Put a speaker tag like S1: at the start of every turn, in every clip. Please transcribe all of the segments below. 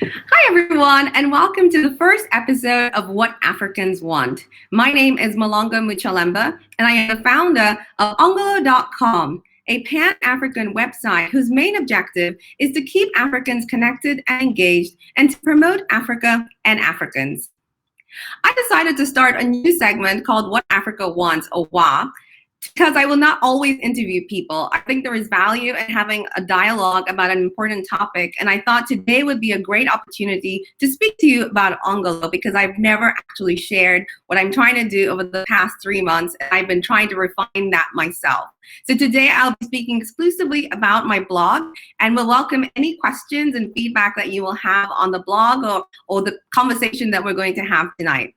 S1: Hi, everyone, and welcome to the first episode of What Africans Want. My name is Muloongo Muchelemba, and I am the founder of Ongolo.com, a Pan-African website whose main objective is to keep Africans connected and engaged and to promote Africa and Africans. I decided to start a new segment called What Africa Wants, or WA, because I will not always interview people. I think there is value in having a dialogue about an important topic, and I thought today would be a great opportunity to speak to you about Ongolo because I've never actually shared what I'm trying to do over the past 3 months, and I've been trying to refine that myself. So today I'll be speaking exclusively about my blog, and will welcome any questions and feedback that you will have on the blog or the conversation that we're going to have tonight.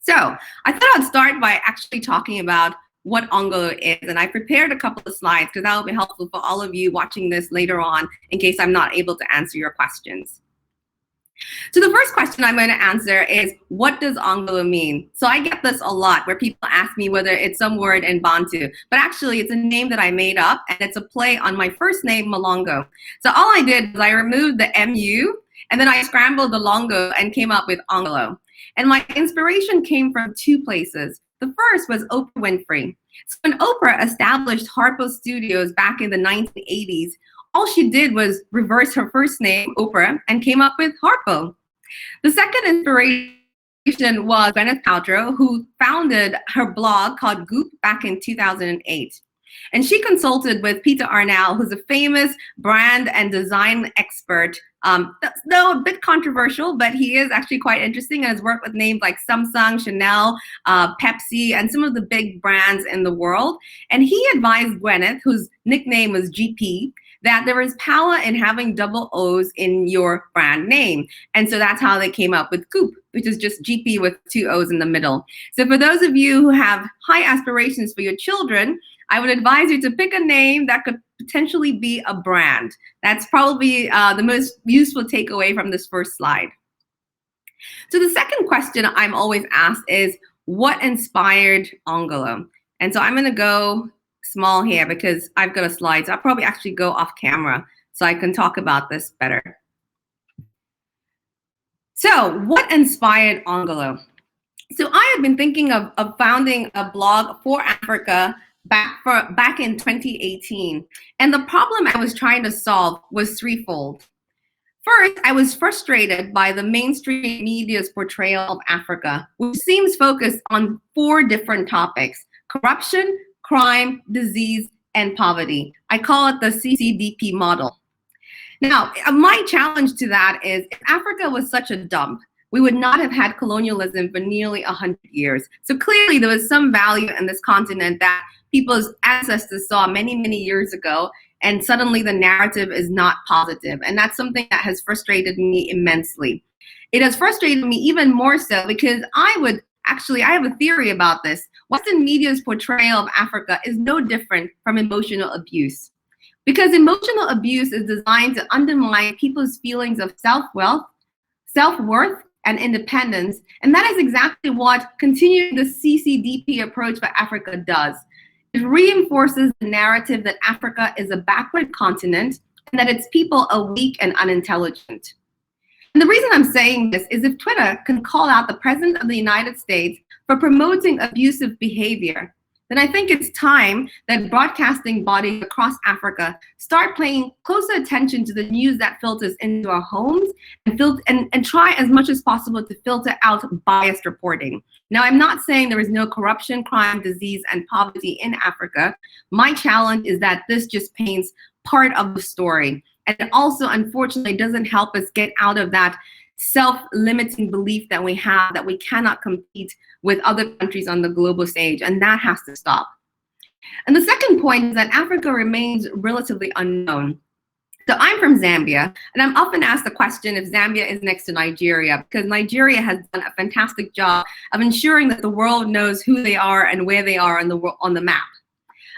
S1: So I thought I'd start by actually talking about what Ongolo is. And I prepared a couple of slides because that will be helpful for all of you watching this later on in case I'm not able to answer your questions. So the first question I'm going to answer is, what does Ongolo mean? So I get this a lot where people ask me whether it's some word in Bantu, but actually it's a name that I made up and it's a play on my first name, Muloongo. So all I did was I removed the MU and then I scrambled the Longo and came up with Ongolo. And my inspiration came from two places. The first was Oprah Winfrey. So when Oprah established Harpo Studios back in the 1980s, all she did was reverse her first name, Oprah, and came up with Harpo. The second inspiration was Gwyneth Paltrow, who founded her blog called Goop back in 2008. And she consulted with Peter Arnell, who's a famous brand and design expert. That's though a bit controversial, but he is actually quite interesting and has worked with names like Samsung, Chanel, Pepsi, and some of the big brands in the world. And he advised Gwyneth, whose nickname was GP, that there is power in having double O's in your brand name. And so that's how they came up with Goop, which is just GP with 2 O's in the middle. So for those of you who have high aspirations for your children, I would advise you to pick a name that could potentially be a brand. That's probably the most useful takeaway from this first slide. So the second question I'm always asked is, what inspired Ongolo? And so I'm going to go small here because I've got a slide. So I'll probably actually go off camera so I can talk about this better. So what inspired Ongolo? So I have been thinking of founding a blog for Africa back in 2018. And the problem I was trying to solve was threefold. First, I was frustrated by the mainstream media's portrayal of Africa, which seems focused on 4 different topics: corruption, crime, disease, and poverty. I call it the CCDP model. Now, my challenge to that is, if Africa was such a dump, we would not have had colonialism for nearly 100 years. So clearly there was some value in this continent that people's ancestors saw many, many years ago, and suddenly the narrative is not positive. And that's something that has frustrated me immensely. It has frustrated me even more so because I have a theory about this. Western media's portrayal of Africa is no different from emotional abuse. Because emotional abuse is designed to undermine people's feelings of self-worth, and independence. And that is exactly what continuing the CCDP approach for Africa does. It reinforces the narrative that Africa is a backward continent and that its people are weak and unintelligent. And the reason I'm saying this is, if Twitter can call out the President of the United States for promoting abusive behavior, then I think it's time that broadcasting bodies across Africa start paying closer attention to the news that filters into our homes and try as much as possible to filter out biased reporting. Now, I'm not saying there is no corruption, crime, disease, and poverty in Africa. My challenge is that this just paints part of the story. And it also, unfortunately, doesn't help us get out of that self-limiting belief that we have that we cannot compete with other countries on the global stage, and that has to stop. And the second point is that Africa remains relatively unknown. So I'm from Zambia, and I'm often asked the question if Zambia is next to Nigeria, because Nigeria has done a fantastic job of ensuring that the world knows who they are and where they are on the map.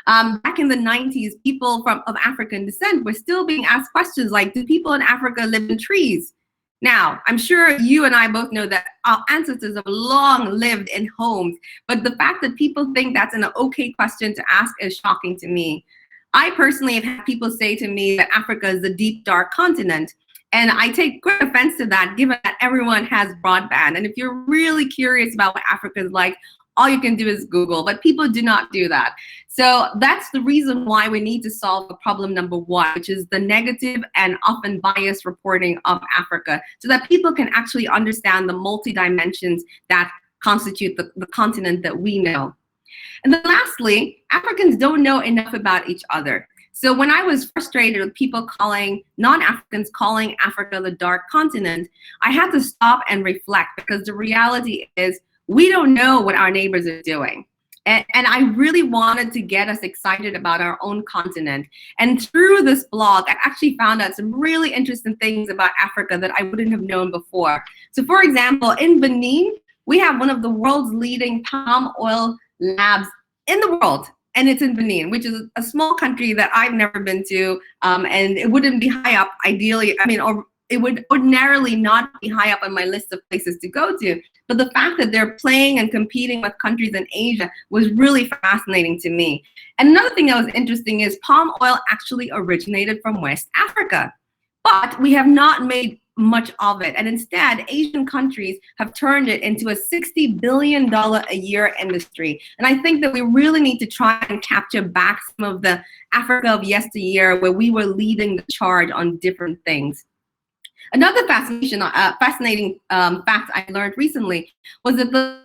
S1: Back in the 90s, people of African descent were still being asked questions like, do people in Africa live in trees? Now, I'm sure you and I both know that our ancestors have long lived in homes, but the fact that people think that's an okay question to ask is shocking to me. I personally have had people say to me that Africa is a deep, dark continent. And I take great offense to that, given that everyone has broadband. And if you're really curious about what Africa is like, all you can do is Google, but people do not do that. So that's the reason why we need to solve the problem number one, which is the negative and often biased reporting of Africa, so that people can actually understand the multi-dimensions that constitute the continent that we know. And then lastly, Africans don't know enough about each other. So when I was frustrated with people non-Africans calling Africa the dark continent, I had to stop and reflect, because the reality is we don't know what our neighbors are doing. And I really wanted to get us excited about our own continent. And through this blog, I actually found out some really interesting things about Africa that I wouldn't have known before. So for example, in Benin, we have one of the world's leading palm oil labs in the world. And it's in Benin, which is a small country that I've never been to. And it wouldn't be high up ideally, or it would ordinarily not be high up on my list of places to go to. But the fact that they're playing and competing with countries in Asia was really fascinating to me. And another thing that was interesting is palm oil actually originated from West Africa, but we have not made much of it. And instead, Asian countries have turned it into a $60 billion a year industry. And I think that we really need to try and capture back some of the Africa of yesteryear, where we were leading the charge on different things. Another fascinating fact I learned recently was that the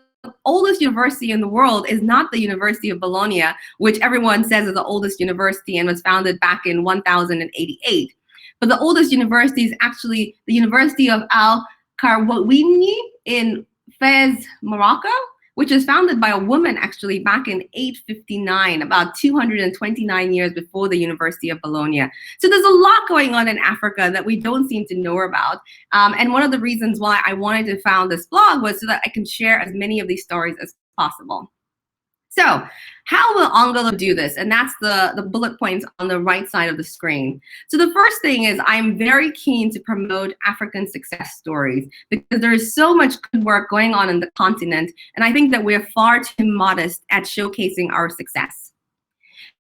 S1: oldest university in the world is not the University of Bologna, which everyone says is the oldest university and was founded back in 1088. But the oldest university is actually the University of Al-Qarawiyyi in Fez, Morocco, which was founded by a woman actually back in 859, about 229 years before the University of Bologna. So there's a lot going on in Africa that we don't seem to know about. And one of the reasons why I wanted to found this blog was so that I can share as many of these stories as possible. So how will Ongolo do this? And that's the bullet points on the right side of the screen. So the first thing is I'm very keen to promote African success stories, because there is so much good work going on in the continent. And I think that we're far too modest at showcasing our success.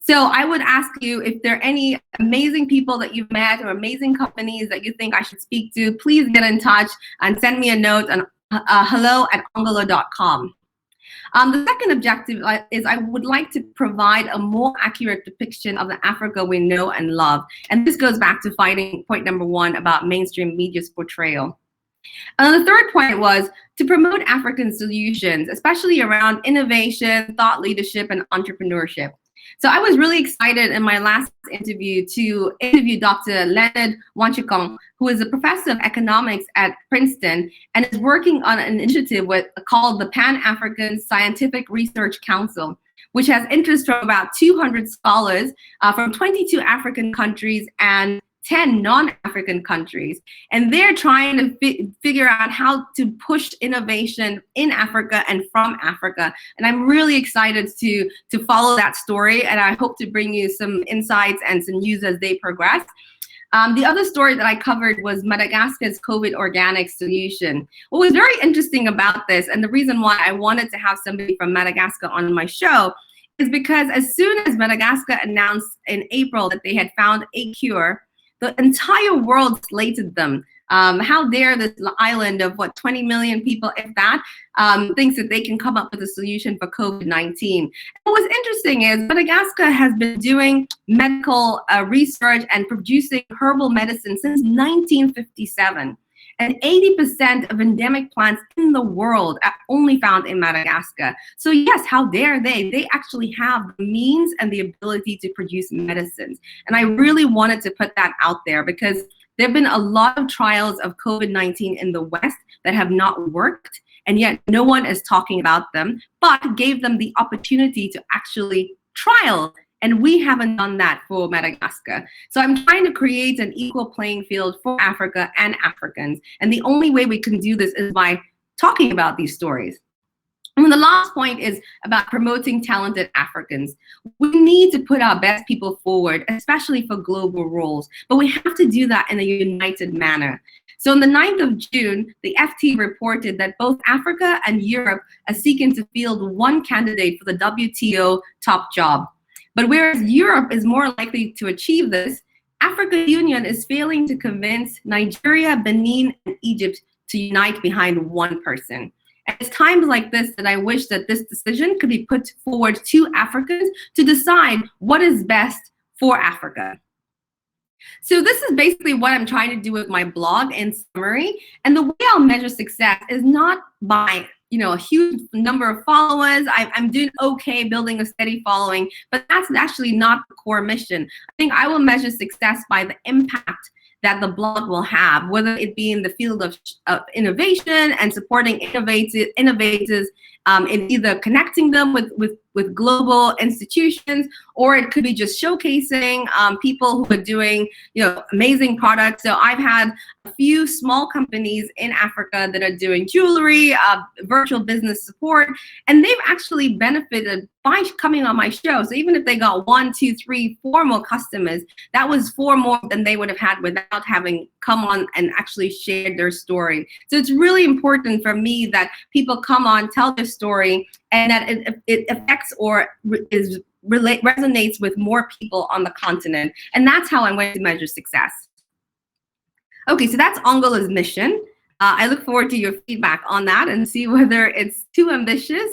S1: So I would ask you, if there are any amazing people that you've met or amazing companies that you think I should speak to, please get in touch and send me a note on hello@ongolo.com. The second objective is I would like to provide a more accurate depiction of the Africa we know and love. And this goes back to point number one about mainstream media's portrayal. The third point was to promote African solutions, especially around innovation, thought leadership, and entrepreneurship. So I was really excited in my last interview to interview Dr. Leonard Wanchikong, who is a professor of economics at Princeton and is working on an initiative called the Pan-African Scientific Research Council, which has interest from about 200 scholars from 22 African countries and 10 non-African countries. And they're trying to figure out how to push innovation in Africa and from Africa. And I'm really excited to follow that story. And I hope to bring you some insights and some news as they progress. The other story that I covered was Madagascar's COVID organic solution. What was very interesting about this, and the reason why I wanted to have somebody from Madagascar on my show, is because as soon as Madagascar announced in April that they had found a cure, the entire world slated them. How dare this island of 20 million people, if that, thinks that they can come up with a solution for COVID-19. What was interesting is Madagascar has been doing medical research and producing herbal medicine since 1957. And 80% of endemic plants in the world are only found in Madagascar. So yes, how dare they? They actually have the means and the ability to produce medicines. And I really wanted to put that out there, because there have been a lot of trials of COVID-19 in the West that have not worked, and yet no one is talking about them, but gave them the opportunity to actually trial. And we haven't done that for Madagascar. So I'm trying to create an equal playing field for Africa and Africans. And the only way we can do this is by talking about these stories. And the last point is about promoting talented Africans. We need to put our best people forward, especially for global roles, but we have to do that in a united manner. So on the 9th of June, the FT reported that both Africa and Europe are seeking to field one candidate for the WTO top job. But whereas Europe is more likely to achieve this, African Union is failing to convince Nigeria, Benin, and Egypt to unite behind one person. And it's times like this that I wish that this decision could be put forward to Africans to decide what is best for Africa. So this is basically what I'm trying to do with my blog in summary. And the way I'll measure success is not by a huge number of followers. I'm doing okay building a steady following, but that's actually not the core mission. I think I will measure success by the impact that the blog will have, whether it be in the field of innovation and supporting innovators in either connecting them with global institutions, or it could be just showcasing people who are doing amazing products. So I've had a few small companies in Africa that are doing jewelry, virtual business support, and they've actually benefited by coming on my show. So even if they got 1, 2, 3, 4 more customers, that was 4 more than they would have had without having come on and actually shared their story. So it's really important for me that people come on, tell their story, and that it affects or resonates with more people on the continent. And that's how I'm going to measure success. Okay, so that's Ongolo's mission. I look forward to your feedback on that and see whether it's too ambitious,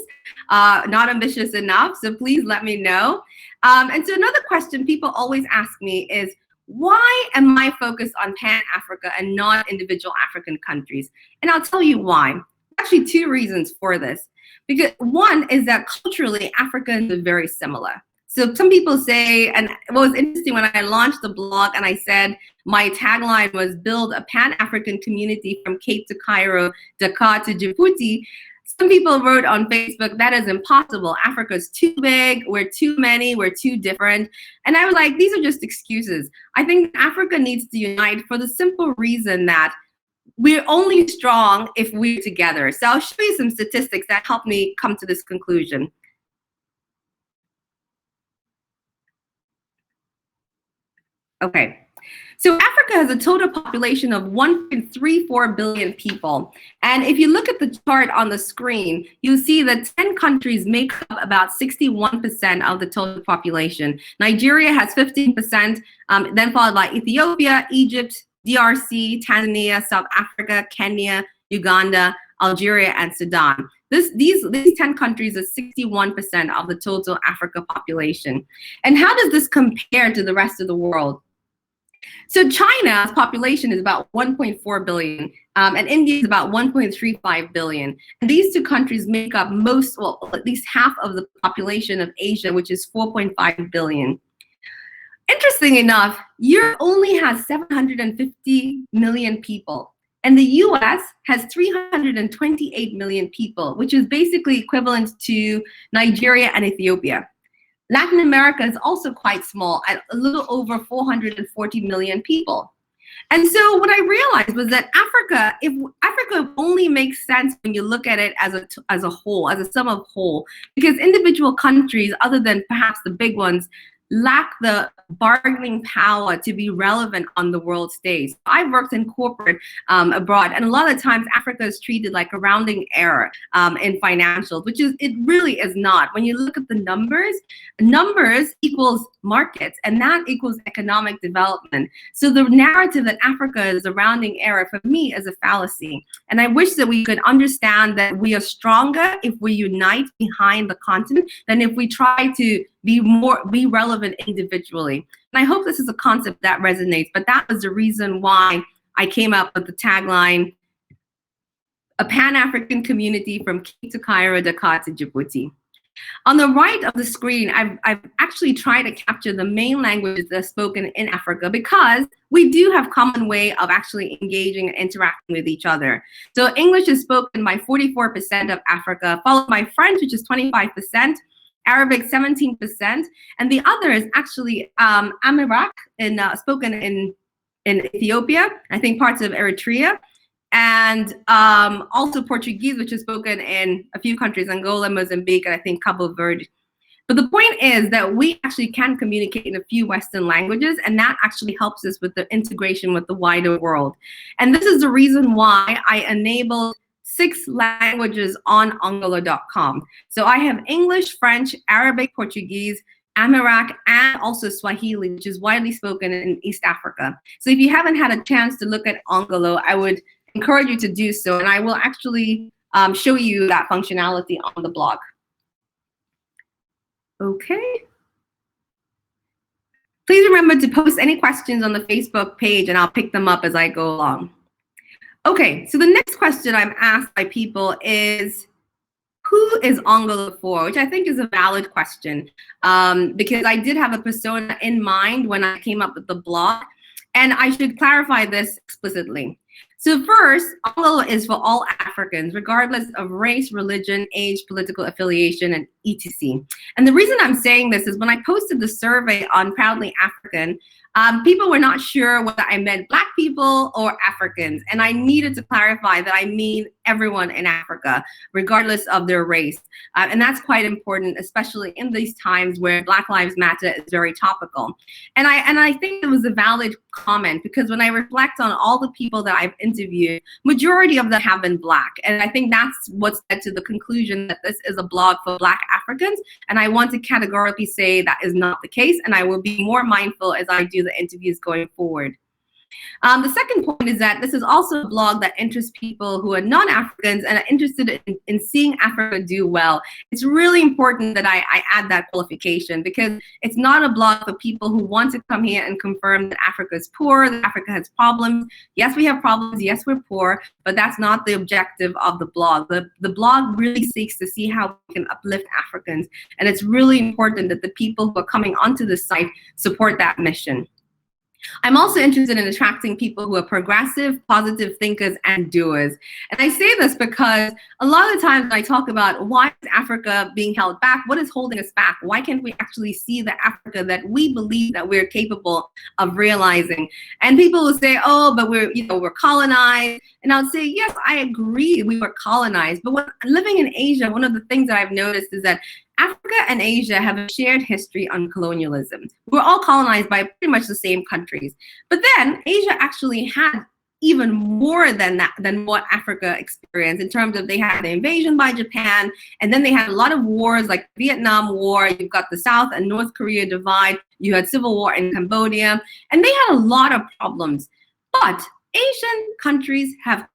S1: not ambitious enough. So please let me know. And so another question people always ask me is, why am I focused on Pan-Africa and not individual African countries? And I'll tell you why. Actually, 2 reasons for this. Because one is that culturally, Africans are very similar. So some people say, and what was interesting when I launched the blog and I said my tagline was build a Pan-African community from Cape to Cairo, Dakar to Djibouti. Some people wrote on Facebook, that is impossible. Africa's too big, we're too many, we're too different. And I was like, these are just excuses. I think Africa needs to unite for the simple reason that we're only strong if we're together. So I'll show you some statistics that help me come to this conclusion. Okay, so Africa has a total population of 1.34 billion people. And if you look at the chart on the screen, you'll see that 10 countries make up about 61% of the total population. Nigeria has 15%, then followed by Ethiopia, Egypt, DRC, Tanzania, South Africa, Kenya, Uganda, Algeria, and Sudan. These 10 countries are 61% of the total Africa population. And how does this compare to the rest of the world? So China's population is about 1.4 billion, and India is about 1.35 billion. And these 2 countries make up at least half of the population of Asia, which is 4.5 billion. Interesting enough, Europe only has 750 million people, and the US has 328 million people, which is basically equivalent to Nigeria and Ethiopia. Latin America is also quite small, at a little over 440 million people. And so what I realized was that Africa only makes sense when you look at it as a whole, as a sum of whole, because individual countries, other than perhaps the big ones, lack the bargaining power to be relevant on the world stage. I've worked in corporate abroad, and a lot of times Africa is treated like a rounding error in financials, which it really is not. When you look at the numbers equals markets, and that equals economic development. So the narrative that Africa is a rounding error, for me, is a fallacy. And I wish that we could understand that we are stronger if we unite behind the continent than if we try to be relevant individually. And I hope this is a concept that resonates, but that was the reason why I came up with the tagline, a Pan-African community from Cape to Cairo, Dakar to Djibouti. On the right of the screen, I've actually tried to capture the main languages that are spoken in Africa, because we do have common way of actually engaging and interacting with each other. So English is spoken by 44% of Africa, followed by French, which is 25%, Arabic 17%, and the other is actually Amharic, spoken in Ethiopia, I think parts of Eritrea, and also Portuguese, which is spoken in a few countries, Angola, Mozambique, and I think Cabo Verde. But the point is that we actually can communicate in a few Western languages, and that actually helps us with the integration with the wider world. And this is the reason why I enabled 6 languages on Ongolo.com. So I have English, French, Arabic, Portuguese, Amharic, and also Swahili, which is widely spoken in East Africa. So if you haven't had a chance to look at Ongolo, I would encourage you to do so, and I will actually show you that functionality on the blog. Okay. Please remember to post any questions on the Facebook page, and I'll pick them up as I go along. Okay, so the next question I'm asked by people is, who is Ongolo for? Which I think is a valid question, because I did have a persona in mind when I came up with the blog, and I should clarify this explicitly. So first, Ongolo is for all Africans, regardless of race, religion, age, political affiliation, and etc. And the reason I'm saying this is when I posted the survey on Proudly African, people were not sure whether I meant Black people or Africans. And I needed to clarify that I mean everyone in Africa, regardless of their race. And that's quite important, especially in these times where Black Lives Matter is very topical. And I think it was a valid comment, because when I reflect on all the people that I've interviewed, majority of them have been Black. And I think that's what's led to the conclusion that this is a blog for Black Africans. And I want to categorically say that is not the case. And I will be more mindful as I do the interviews going forward. The second point is that this is also a blog that interests people who are non-Africans and are interested in seeing Africa do well. It's really important that I add that qualification, because it's not a blog for people who want to come here and confirm that Africa is poor, that Africa has problems. Yes, we have problems. Yes, we're poor, but that's not the objective of the blog. The blog really seeks to see how we can uplift Africans. And it's really important that the people who are coming onto the site support that mission. I'm also interested in attracting people who are progressive, positive thinkers, and doers. And I say this because a lot of the times when I talk about why is Africa being held back, what is holding us back, why can't we actually see the Africa that we believe that we're capable of realizing? And people will say, oh, but we're colonized. And I'll say, yes, I agree, we were colonized. But when living in Asia, one of the things that I've noticed is that Africa and Asia have a shared history on colonialism. We're all colonized by pretty much the same countries. But then Asia actually had even more than that, than what Africa experienced, in terms of they had the invasion by Japan, and then they had a lot of wars like Vietnam War. You've got the South and North Korea divide. You had civil war in Cambodia, and they had a lot of problems. But Asian countries have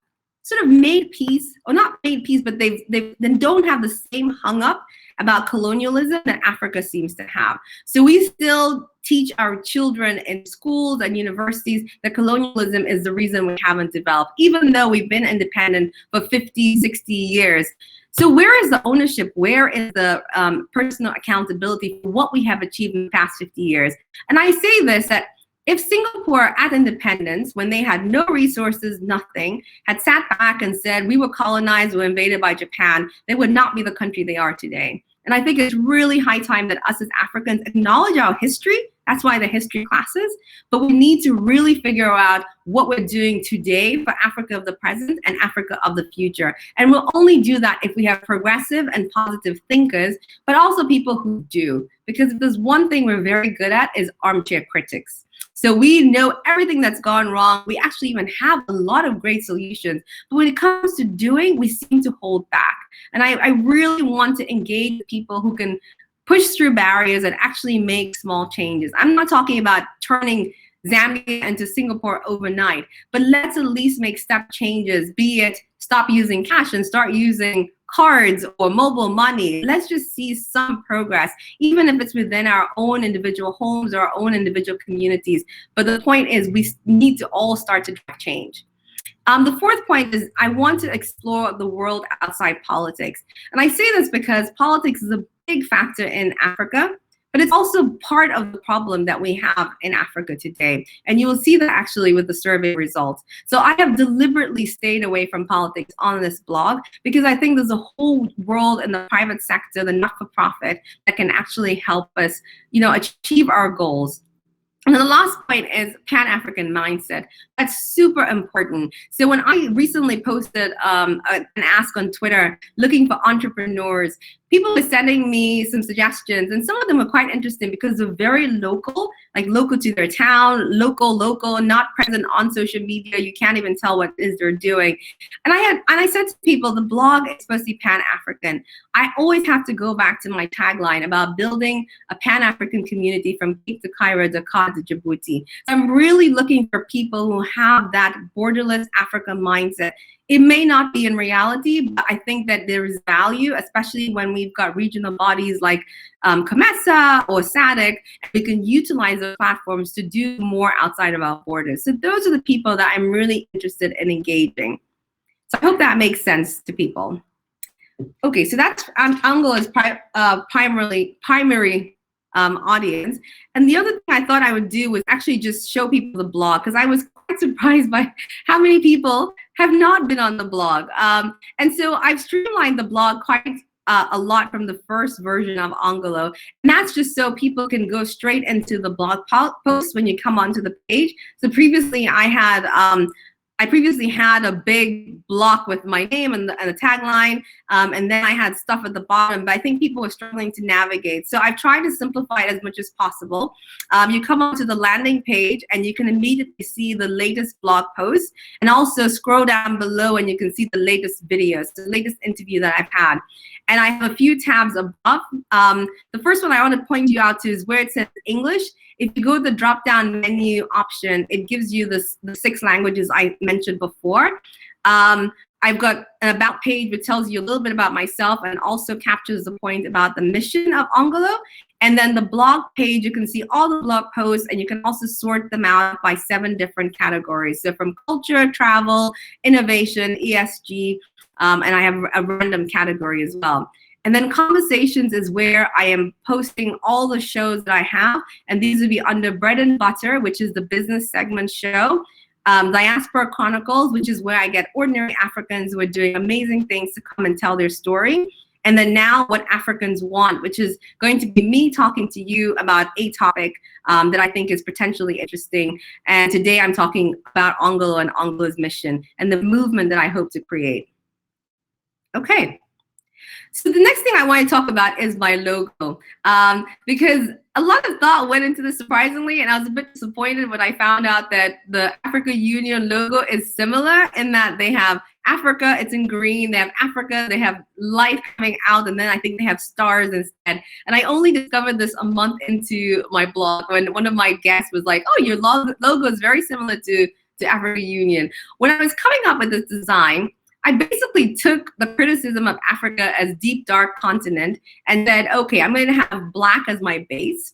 S1: sort of made peace, or not made peace, but they then don't have the same hung up about colonialism that Africa seems to have. So we still teach our children in schools and universities that colonialism is the reason we haven't developed, even though we've been independent for 50, 60 years. So where is the ownership? Where is the personal accountability for what we have achieved in the past 50 years? And I say this, that if Singapore at independence, when they had no resources, nothing, had sat back and said, we were colonized, we were invaded by Japan, they would not be the country they are today. And I think it's really high time that us as Africans acknowledge our history. That's why the history classes. But we need to really figure out what we're doing today for Africa of the present and Africa of the future. And we'll only do that if we have progressive and positive thinkers, but also people who do. Because if there's one thing we're very good at is armchair critics. So we know everything that's gone wrong. We actually even have a lot of great solutions. But when it comes to doing, we seem to hold back. And I really want to engage people who can push through barriers and actually make small changes. I'm not talking about turning Zambia into Singapore overnight, but let's at least make step changes, be it stop using cash and start using cards or mobile money. Let's just see some progress, even if it's within our own individual homes or our own individual communities. But the point is, we need to all start to drive change. The fourth point is I want to explore the world outside politics. And I say this because politics is a big factor in Africa, but it's also part of the problem that we have in Africa today. And you will see that actually with the survey results. So I have deliberately stayed away from politics on this blog because I think there's a whole world in the private sector, the not-for-profit, that can actually help us, achieve our goals. And then the last point is Pan-African mindset. That's super important. So when I recently posted an ask on Twitter looking for entrepreneurs, people were sending me some suggestions, and some of them were quite interesting because they're very local. like local to their town, local, not present on social media. You can't even tell what it is they're doing. And I said to people, the blog is supposed to be Pan-African. I always have to go back to my tagline about building a Pan-African community from Cape to Cairo, Dakar to Djibouti. So I'm really looking for people who have that borderless Africa mindset. It may not be in reality, but I think that there is value, especially when we've got regional bodies like COMESA or SADC. We can utilize those platforms to do more outside of our borders. So those are the people that I'm really interested in engaging. So I hope that makes sense to people. Okay, so that's Ongolo's primary audience. And the other thing I thought I would do was actually just show people the blog, because I was quite surprised by how many people have not been on the blog. And so I've streamlined the blog quite a lot from the first version of Ongolo. And that's just so people can go straight into the blog post when you come onto the page. So previously I previously had a big block with my name and the tagline, and then I had stuff at the bottom, but I think people were struggling to navigate. So I've tried to simplify it as much as possible. You come onto the landing page and you can immediately see the latest blog post, and also scroll down below and you can see the latest videos, the latest interview that I've had. And I have a few tabs above. The first one I want to point you out to is where it says English. If you go to the drop-down menu option, it gives you the 6 languages I mentioned before. I've got an about page which tells you a little bit about myself and also captures the point about the mission of Ongolo. And then the blog page, you can see all the blog posts, and you can also sort them out by 7 different categories. So from culture, travel, innovation, ESG, and I have a random category as well. And then conversations is where I am posting all the shows that I have. And these would be under Bread and Butter, which is the business segment show. Diaspora Chronicles, which is where I get ordinary Africans who are doing amazing things to come and tell their story. And then Now What Africans Want, which is going to be me talking to you about a topic that I think is potentially interesting. And today I'm talking about Ongolo and Ongolo's mission and the movement that I hope to create. Okay. So the next thing I want to talk about is my logo, because a lot of thought went into this, surprisingly, and I was a bit disappointed when I found out that the Africa Union logo is similar in that they have Africa, it's in green, they have Africa, they have light coming out, and then I think they have stars instead. And I only discovered this a month into my blog when one of my guests was like, oh, your logo is very similar to Africa Union. When I was coming up with this design, I basically took the criticism of Africa as deep, dark continent and said, okay, I'm going to have black as my base.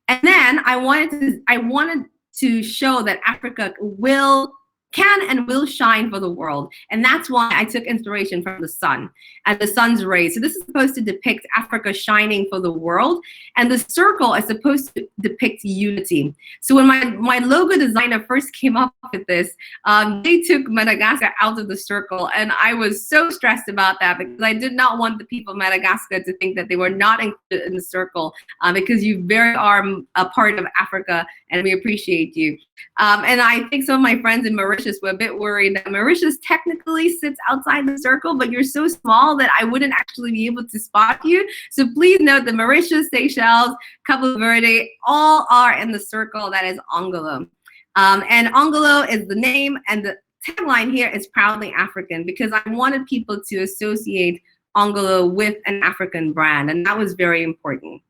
S1: And then I wanted to show that Africa can and will shine for the world. And that's why I took inspiration from the sun and the sun's rays. So this is supposed to depict Africa shining for the world. And the circle is supposed to depict unity. So when my logo designer first came up with this, they took Madagascar out of the circle. And I was so stressed about that because I did not want the people of Madagascar to think that they were not included in the circle, because you are a part of Africa and we appreciate you. And I think some of my friends in Mauritius were a bit worried that Mauritius technically sits outside the circle, but you're so small that I wouldn't actually be able to spot you. So please note that Mauritius, Seychelles, Cabo Verde, all are in the circle that is Ongolo. And Ongolo is the name, and the tagline here is proudly African, because I wanted people to associate Ongolo with an African brand, and that was very important.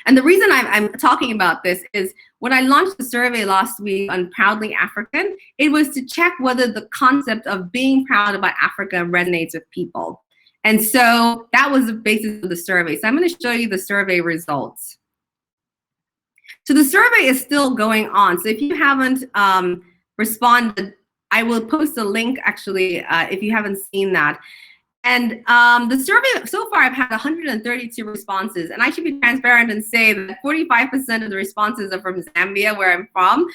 S1: And the reason I'm talking about this is when I launched the survey last week on Proudly African, it was to check whether the concept of being proud about Africa resonates with people. And so that was the basis of the survey. So I'm going to show you the survey results. So the survey is still going on. So if you haven't responded, I will post a link actually if you haven't seen that. And the survey, so far I've had 132 responses, and I should be transparent and say that 45% of the responses are from Zambia, where I'm from.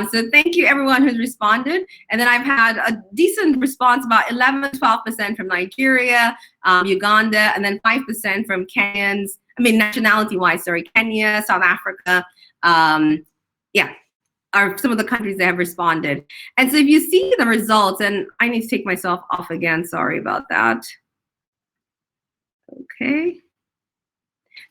S1: So thank you everyone who's responded. And then I've had a decent response, about 11-12% from Nigeria, Uganda, and then 5% from Kenyans, nationality-wise, sorry, Kenya, South Africa, yeah, are some of the countries that have responded. And so if you see the results, and I need to take myself off again, sorry about that. Okay.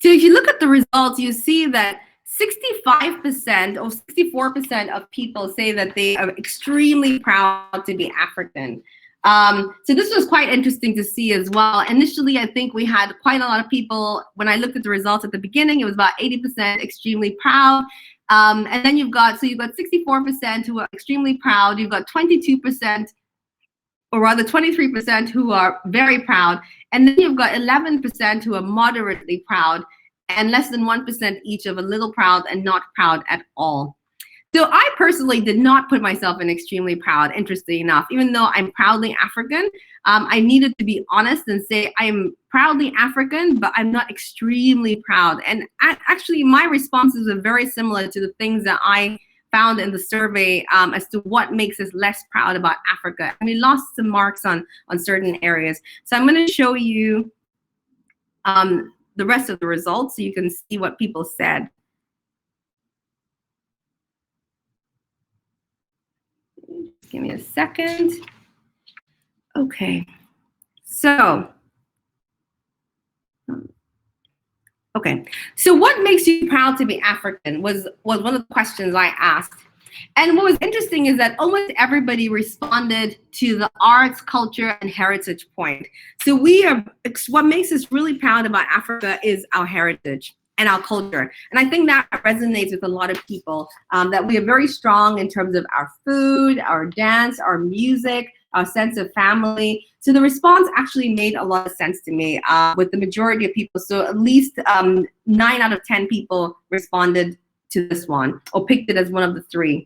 S1: So if you look at the results, you see that 65% or 64% of people say that they are extremely proud to be African. So this was quite interesting to see as well. Initially, I think we had quite a lot of people, when I looked at the results at the beginning, it was about 80% extremely proud. And then you've got 64% who are extremely proud. You've got 22%, or rather 23% who are very proud. And then you've got 11% who are moderately proud, and less than 1% each of a little proud and not proud at all. So I personally did not put myself in extremely proud, interesting enough. Even though I'm proudly African, I needed to be honest and say I'm proudly African, but I'm not extremely proud. And actually, my responses are very similar to the things that I found in the survey as to what makes us less proud about Africa. And we lost some marks on certain areas. So I'm going to show you the rest of the results so you can see what people said. Give me a second. Okay, so what makes you proud to be African was one of the questions I asked. And what was interesting is that almost everybody responded to the arts, culture, and heritage point. So what makes us really proud about Africa is our heritage and our culture. And I think that resonates with a lot of people, that we are very strong in terms of our food, our dance, our music, our sense of family. So the response actually made a lot of sense to me with the majority of people. So at least 9 out of 10 people responded to this one or picked it as one of the 3.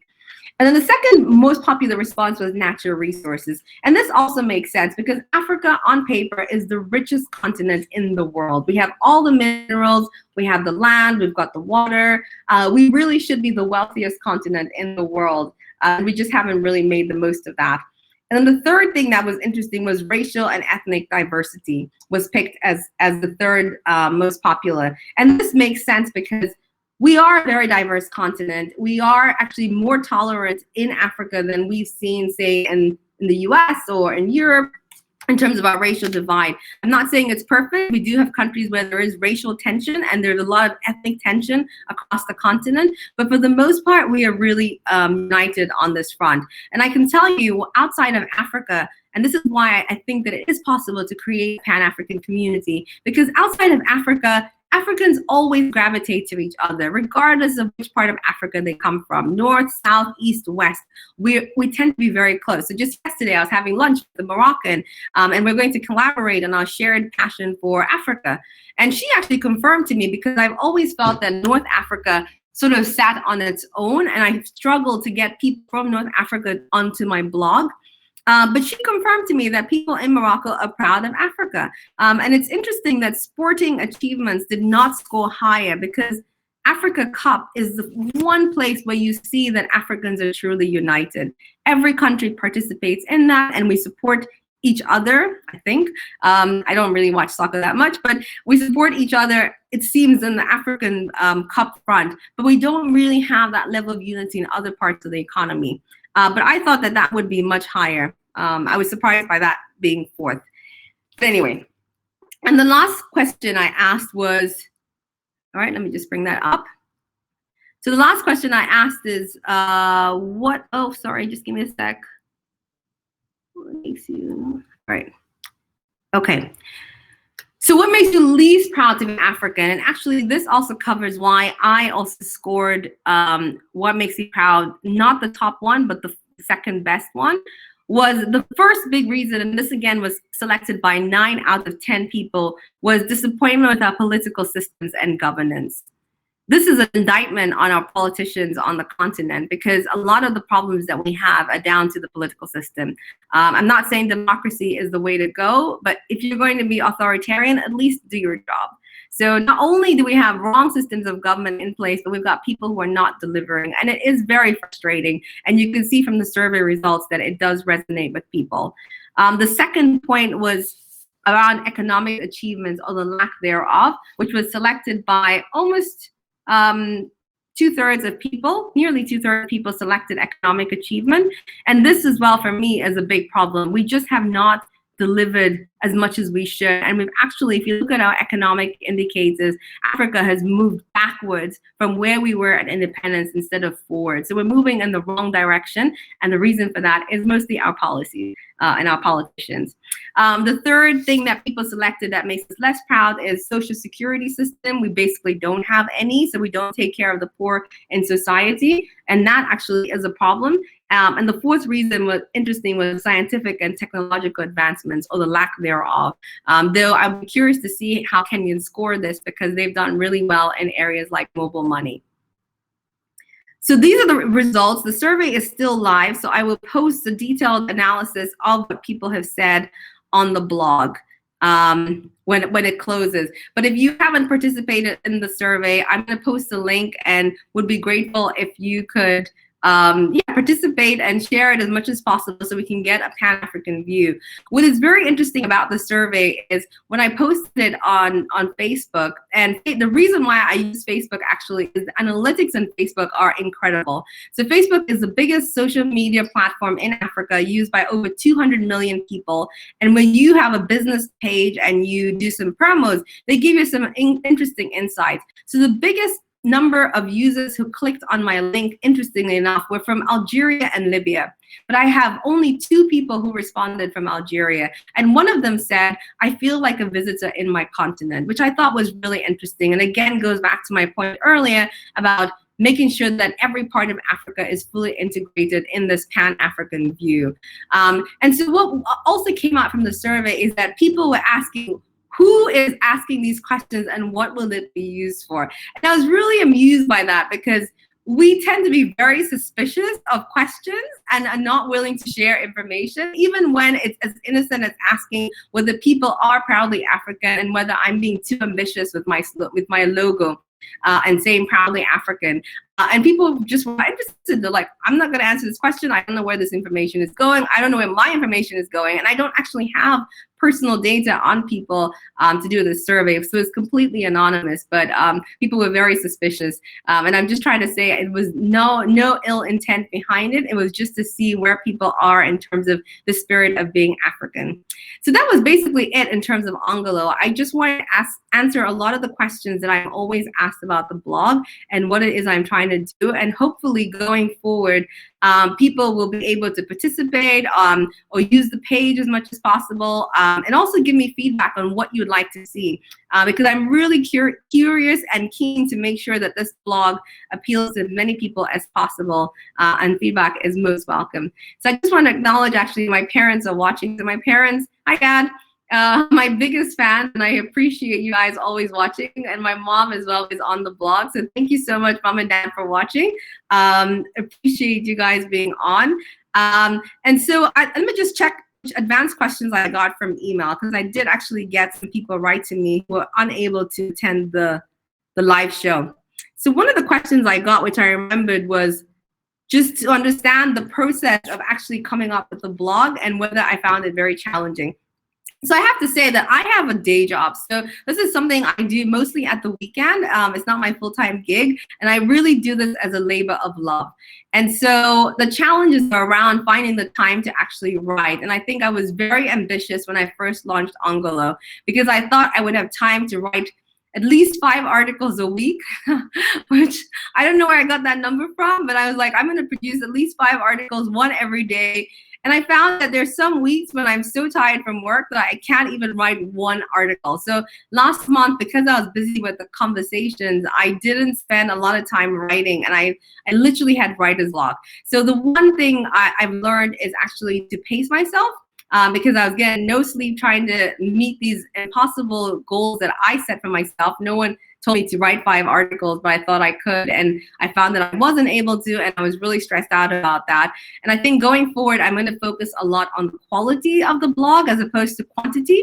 S1: And then the second most popular response was natural resources. And this also makes sense because Africa on paper is the richest continent in the world. We have all the minerals, we have the land, we've got the water. We really should be the wealthiest continent in the world. We just haven't really made the most of that. And then the third thing that was interesting was racial and ethnic diversity was picked as the third most popular. And this makes sense because we are a very diverse continent. We are actually more tolerant in Africa than we've seen, say, in the US or in Europe in terms of our racial divide. I'm not saying it's perfect. We do have countries where there is racial tension and there's a lot of ethnic tension across the continent. But for the most part, we are really united on this front. And I can tell you, outside of Africa, and this is why I think that it is possible to create a Pan-African community, because outside of Africa, Africans always gravitate to each other, regardless of which part of Africa they come from, north, south, east, west. We tend to be very close. So just yesterday, I was having lunch with a Moroccan, and we're going to collaborate on our shared passion for Africa. And she actually confirmed to me, because I've always felt that North Africa sort of sat on its own, and I struggled to get people from North Africa onto my blog. But she confirmed to me that people in Morocco are proud of Africa. And it's interesting that sporting achievements did not score higher, because Africa Cup is the one place where you see that Africans are truly united. Every country participates in that, and we support each other, I think. I don't really watch soccer that much, but we support each other, it seems, in the African Cup front. But we don't really have that level of unity in other parts of the economy. But I thought that that would be much higher. I was surprised by that being 4th. But anyway, and the last question I asked was, all right, let me just bring that up. So the last question I asked is, oh, sorry, just give me a sec. What makes you, all right, okay. So what makes you least proud to be African? And actually, this also covers why I also scored what makes me proud, not the top one, but the second best one. Was the first big reason, and this again was selected by 9 out of 10 people, was disappointment with our political systems and governance. This is an indictment on our politicians on the continent, because a lot of the problems that we have are down to the political system. I'm not saying democracy is the way to go, but if you're going to be authoritarian, at least do your job. So not only do we have wrong systems of government in place, but we've got people who are not delivering. And it is very frustrating. And you can see from the survey results that it does resonate with people. The second point was around economic achievements, or the lack thereof, which was selected by almost 2/3 of people, nearly 2/3 of people selected economic achievement. And this as well, for me, is a big problem. We just have not delivered as much as we should. And we've actually, if you look at our economic indicators, Africa has moved backwards from where we were at independence instead of forward. So we're moving in the wrong direction. And the reason for that is mostly our policies and our politicians. The third thing that people selected that makes us less proud is social security system. We basically don't have any, so we don't take care of the poor in society. And that actually is a problem. And the fourth reason was interesting was scientific and technological advancements, or the lack thereof. Though I'm curious to see how Kenyans score this, because they've done really well in areas like mobile money. So these are the results. The survey is still live, so I will post a detailed analysis of what people have said on the blog when it closes. But if you haven't participated in the survey, I'm going to post a link and would be grateful if you could participate and share it as much as possible so we can get a Pan-African view. What is very interesting about the survey is when I posted it on Facebook, and the reason why I use Facebook actually is the analytics on Facebook are incredible. So Facebook is the biggest social media platform in Africa, used by over 200 million people. And when you have a business page and you do some promos, they give you some interesting insights. So the biggest number of users who clicked on my link, interestingly enough, were from Algeria and Libya. But I have only 2 people who responded from Algeria. And one of them said, I feel like a visitor in my continent, which I thought was really interesting. And again, goes back to my point earlier about making sure that every part of Africa is fully integrated in this Pan-African view. And so what also came out from the survey is that people were asking, who is asking these questions and what will it be used for? And I was really amused by that, because we tend to be very suspicious of questions and are not willing to share information, even when it's as innocent as asking whether people are proudly African and whether I'm being too ambitious with my logo and saying proudly African. And people just were interested. They're like, I'm not going to answer this question. I don't know where this information is going. I don't know where my information is going. And I don't actually have personal data on people to do this survey. So it's completely anonymous, but people were very suspicious. And I'm just trying to say it was no ill intent behind it. It was just to see where people are in terms of the spirit of being African. So that was basically it in terms of Ongolo. I just wanted to answer a lot of the questions that I'm always asked about the blog and what it is I'm trying to do. And hopefully going forward, people will be able to participate or use the page as much as possible, and also give me feedback on what you would like to see, because I'm really curious and keen to make sure that this blog appeals to as many people as possible, and feedback is most welcome. So I just want to acknowledge, actually, my parents are watching. So my parents, hi Dad, my biggest fan, and I appreciate you guys always watching, and my mom as well is on the blog. So thank you so much, Mom and Dad, for watching. Appreciate you guys being on. And so let me just check which advanced questions I got from email, because I did actually get some people write to me who were unable to attend the live show. So one of the questions I got, which I remembered, was just to understand the process of actually coming up with the blog and whether I found it very challenging. So I have to say that I have a day job. So this is something I do mostly at the weekend. It's not my full-time gig. And I really do this as a labor of love. And so the challenges are around finding the time to actually write. And I think I was very ambitious when I first launched Ongolo, because I thought I would have time to write at least 5 articles a week, which I don't know where I got that number from, but I was like, I'm going to produce at least 5 articles, 1 every day. And I found that there's some weeks when I'm so tired from work that I can't even write 1 article. So last month, because I was busy with the conversations, I didn't spend a lot of time writing, and I literally had writer's block. So the one thing I've learned is actually to pace myself, because I was getting no sleep trying to meet these impossible goals that I set for myself. No one told me to write 5 articles, but I thought I could, and I found that I wasn't able to, and I was really stressed out about that. And I think going forward, I'm going to focus a lot on the quality of the blog as opposed to quantity.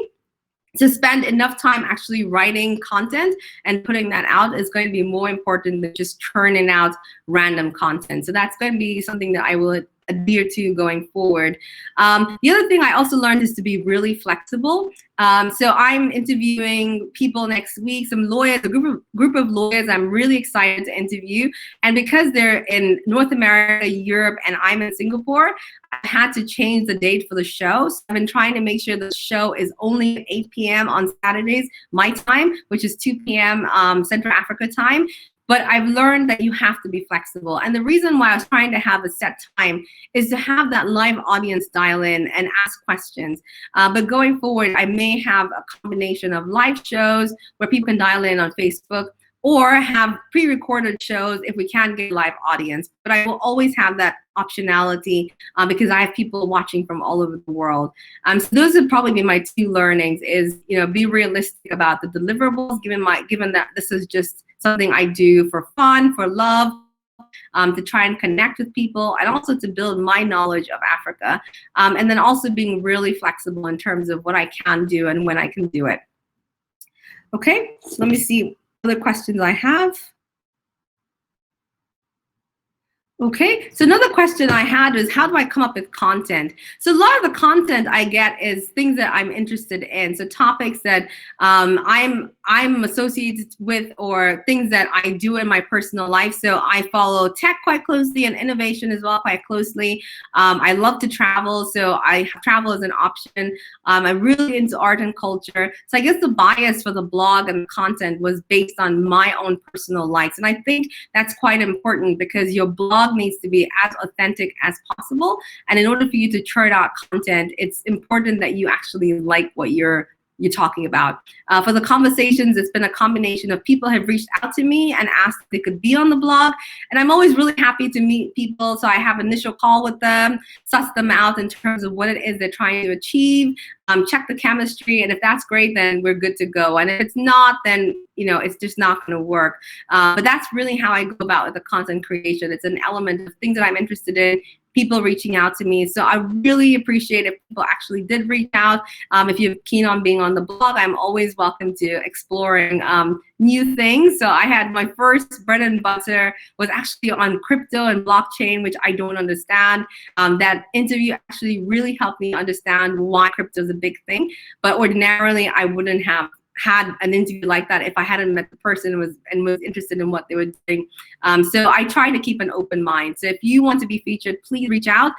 S1: To spend enough time actually writing content and putting that out is going to be more important than just churning out random content. So that's going to be something that I will adhere to going forward. The other thing I also learned is to be really flexible. So I'm interviewing people next week, some lawyers, a group of lawyers I'm really excited to interview. And because they're in North America, Europe, and I'm in Singapore, I had to change the date for the show. So I've been trying to make sure the show is only at 8 p.m. on Saturdays, my time, which is 2 p.m. Central Africa time. But I've learned that you have to be flexible. And the reason why I was trying to have a set time is to have that live audience dial in and ask questions. But going forward, I may have a combination of live shows where people can dial in on Facebook, or have pre-recorded shows if we can't get a live audience. But I will always have that optionality because I have people watching from all over the world. So those would probably be my two learnings: is be realistic about the deliverables, given that this is just something I do for fun, for love, to try and connect with people, and also to build my knowledge of Africa, and then also being really flexible in terms of what I can do and when I can do it. Okay, so let me see other questions I have. Okay, so another question I had is, how do I come up with content? So a lot of the content I get is things that I'm interested in. So topics that I'm associated with, or things that I do in my personal life. So I follow tech quite closely and innovation as well quite closely. I love to travel, so I have travel as an option. I'm really into art and culture. So I guess the bias for the blog and the content was based on my own personal likes. And I think that's quite important, because your blog needs to be as authentic as possible. And in order for you to churn out content, it's important that you actually like what you're talking about. For the conversations, it's been a combination of people have reached out to me and asked if they could be on the blog. And I'm always really happy to meet people. So I have initial call with them, suss them out in terms of what it is they're trying to achieve, check the chemistry. And if that's great, then we're good to go. And if it's not, then it's just not going to work. But that's really how I go about with the content creation. It's an element of things that I'm interested in, people reaching out to me. So I really appreciate if people actually did reach out. If you're keen on being on the blog, I'm always welcome to exploring new things. So I had my first bread and butter was actually on crypto and blockchain, which I don't understand. That interview actually really helped me understand why crypto is a big thing. But ordinarily, I wouldn't have had an interview like that if I hadn't met the person and was interested in what they were doing. So I try to keep an open mind. So if you want to be featured, please reach out.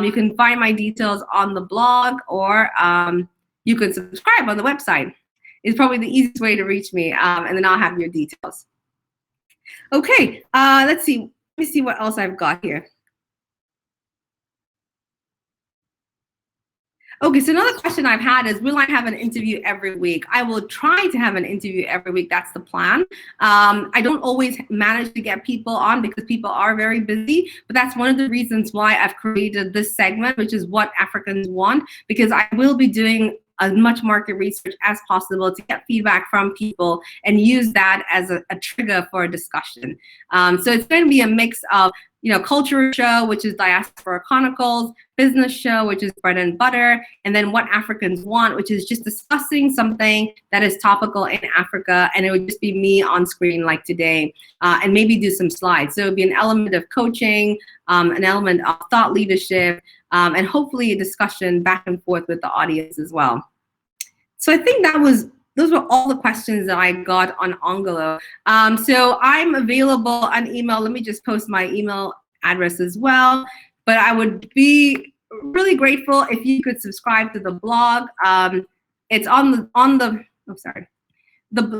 S1: You can find my details on the blog, or you can subscribe on the website. It's probably the easiest way to reach me, and then I'll have your details. Okay, let's see. Let me see what else I've got here. Okay, so another question I've had is, will I have an interview every week? I will try to have an interview every week. That's the plan. I don't always manage to get people on because people are very busy, but that's one of the reasons why I've created this segment, which is What Africans Want, because I will be doing as much market research as possible to get feedback from people and use that as a trigger for a discussion. So it's going to be a mix of culture show, which is Diaspora Chronicles, business show, which is bread and butter, and then What Africans Want, which is just discussing something that is topical in Africa, and it would just be me on screen like today, and maybe do some slides. So it would be an element of coaching, an element of thought leadership, and hopefully a discussion back and forth with the audience as well. So I think those were all the questions that I got on Ongolo. So I'm available on email. Let me just post my email address as well. But I would be really grateful if you could subscribe to the blog. It's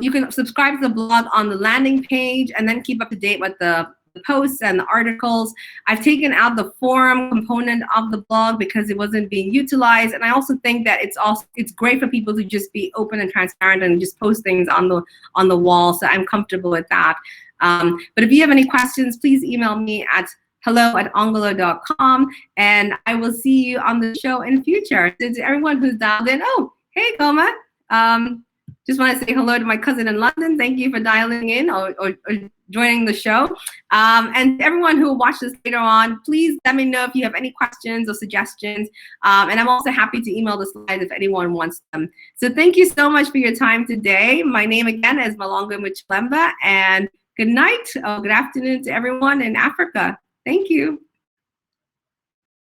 S1: you can subscribe to the blog on the landing page, and then keep up to date with the posts and the articles. I've taken out the forum component of the blog because it wasn't being utilized, and I also think that it's great for people to just be open and transparent and just post things on the wall. So I'm comfortable with that. But if you have any questions, please email me at hello@ongolo.com, and I will see you on the show in the future. So to everyone who's dialed in, oh, hey, Goma. Just want to say hello to my cousin in London. Thank you for dialing in or joining the show. And everyone who will watch this later on, please let me know if you have any questions or suggestions. And I'm also happy to email the slides if anyone wants them. So thank you so much for your time today. My name again is Muloongo Muchelemba, and good night or good afternoon to everyone in Africa. Thank you.